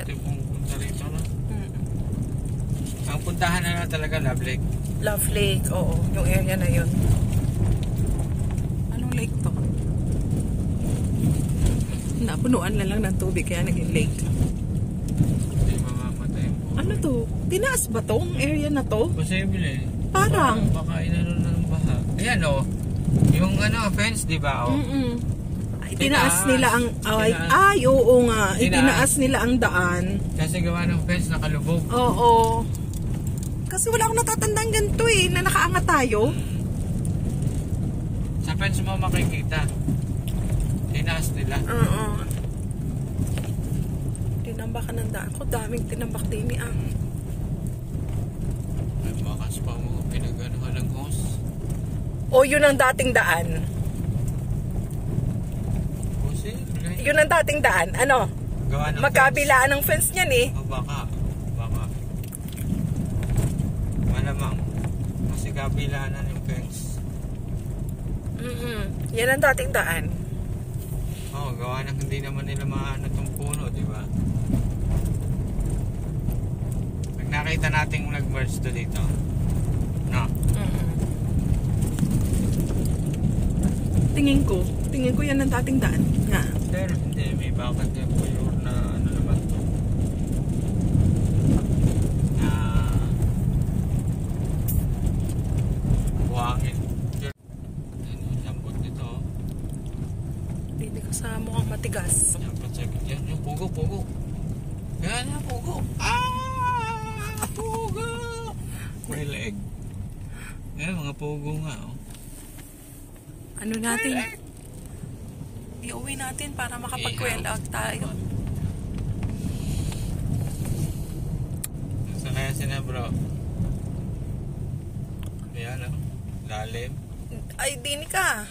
natin pumunta rito, no? Ang puntahan na lang talaga, Love Lake. Love Lake, oo. Yung area na yun. Anong lake to? Napunuan na lang ng tubig kaya naging lake. Hindi mamamatay po. Ano to? Tinaas ba tong area na to? Posible. Parang. Baka inano na ng baha. Ayan, oh. Yung ano, fence, di ba? Oh. Itinaas nila ang ay oo nga, itinaas nila ang daan kasi gawa ng fence nakalubog. Oo. Kasi wala akong natatandang ganito eh, na nakaangat tayo. Sa fence mo makikita. Tinaas nila. Oo. Tinambakan ng daan ko, daming tinambak din eh. May bakas pa mga pinaganohan ng hose. O yun ang dating daan. Yun ang dating daan. Ano? Magkabilaan ng fence niyan eh. O baka. Malamang. Kasi kabilaan na ng fence. Yan ang dating daan. Oo, gawa ng hindi naman nila maano itong puno, di ba? Pag nakita natin nag-merge to dito. No? Tingin ko yan ang dating daan. Nga. Pero hindi, may bakit yung pulor na ano naman to. Na buhangin. Yan yung lambot nito. Hindi ka sa mukhang matigas. Yan yung pugo. Yan yung pugo. Pugo! May leg. Yan, mga pugo nga, oh. Ano natin? Iuwi natin para makapag-quail out tayo. Saan kaya sila, bro? Ayan, oh. Lalim. Ay, dini ka.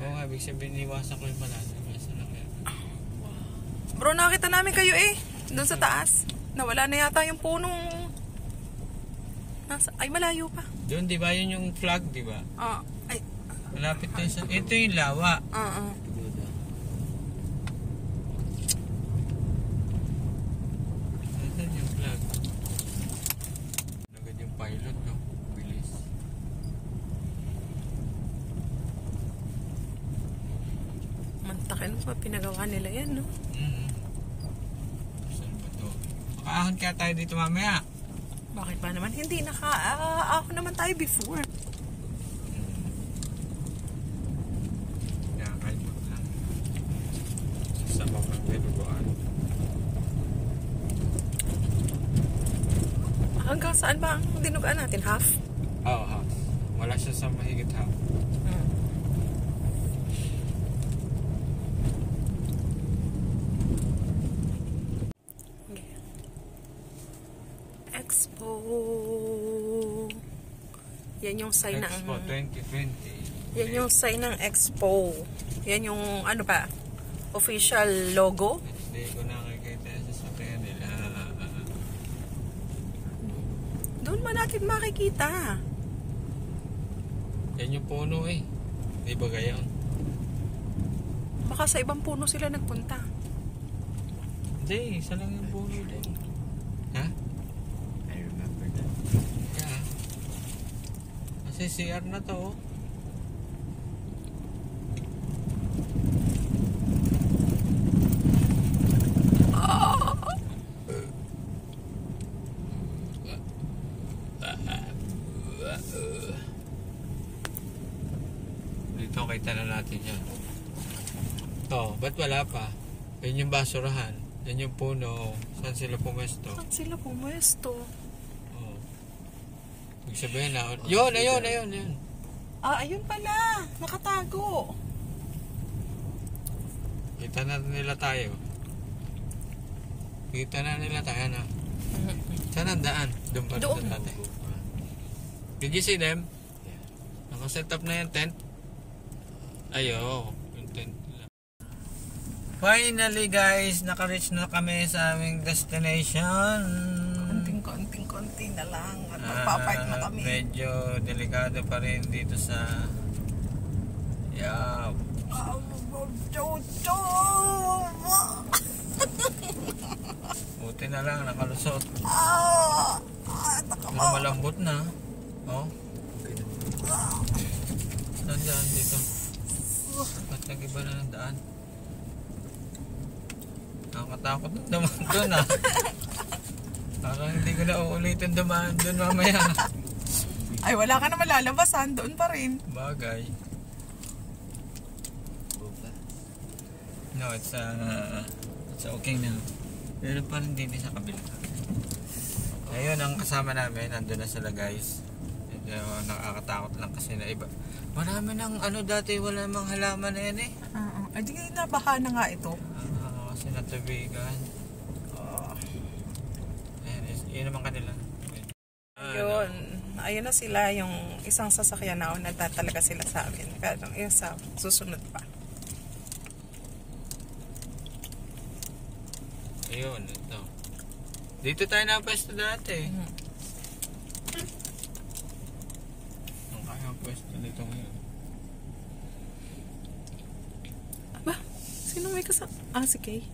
Oo nga, ibig sabihin iwasan ko yung malalim. Bro, nakita namin kayo eh. Doon sa taas. Nawala na yata yung punong... Ay, malayo pa. Doon, di ba? Yun yung flag, di ba? Ay. Malapit tayo sa... Ito yung lawa. Ito yung flag. Nagad yung pilot, no? Bilis. Mantakin pa, pinagawa nila yan, no? Saan ba ito? Makaahon kaya tayo dito mamaya. Bakit ba naman? Hindi, ako naman tayo before. Nakakalipot lang. Sa bakang binubuan. Hanggang saan ba ang dinugaan natin? Half? Oo, half. Wala siya sa mahigit half. Expo. Yan yung sign ng Expo 2020. Yan yung sign ng Expo. Yan yung ano pa? Official logo. Hindi ko nakikita sa sakyan nila. Doon ba natin makikita? Yan yung puno eh. Di ba gayon? Baka sa ibang puno sila nagpunta. Hindi, isa lang yung puno din. Ha? I remember that. Yeah. Kasi CR na to. Dito kita na natin yan. Oh, ba't wala pa? Yan yung basurahan. Yan yung puno. Saan sila pumesto? Saan sila pumesto? Oh. Ibig sabihin na. Yun. Ayun pala. Nakatago. Kita na nila tayo. Na. Saan ang daan? Doon pa rin sa dati. Did you see them? Nakaset up na yung tent? Ayo, yung tent nila. Finally guys, naka-reach na kami sa aming destination. Konting na lang at magpapark na kami. Medyo delikado pa rin dito sa na lang, nakalusot. Pero malambot na. Oh. Saan daan dito? Ba't nag-iba na ng daan? Nakakatakot naman doon ah. Parang hindi ko na uulitin dumaan doon mamaya. Ay, wala ka na malalabasan. Doon pa rin. Bagay. No, it's okay na. Pero parang hindi sa kabila. Ayun, ang kasama namin, nandun na sila guys. Medyo nakakatakot lang kasi na iba. Marami ng ano dati, wala namang halaman na yan eh. Ay, di nabaha na nga ito. Kasi natubigan. Ayan, yun naman kanila. Ayun. Ayun na sila, yung isang sasakyan na una talaga sila sa amin. Pero yung sa susunod pa. Ayun, ito. Dito tayo napwesto dati. Ang kaya pwesto dito ngayon. Aba, sino may kasama? Si Kay.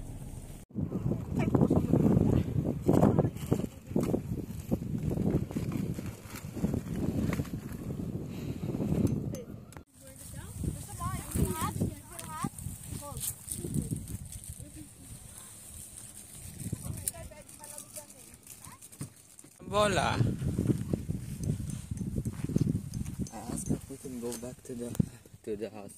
Bola. I asked if we can go back to the house.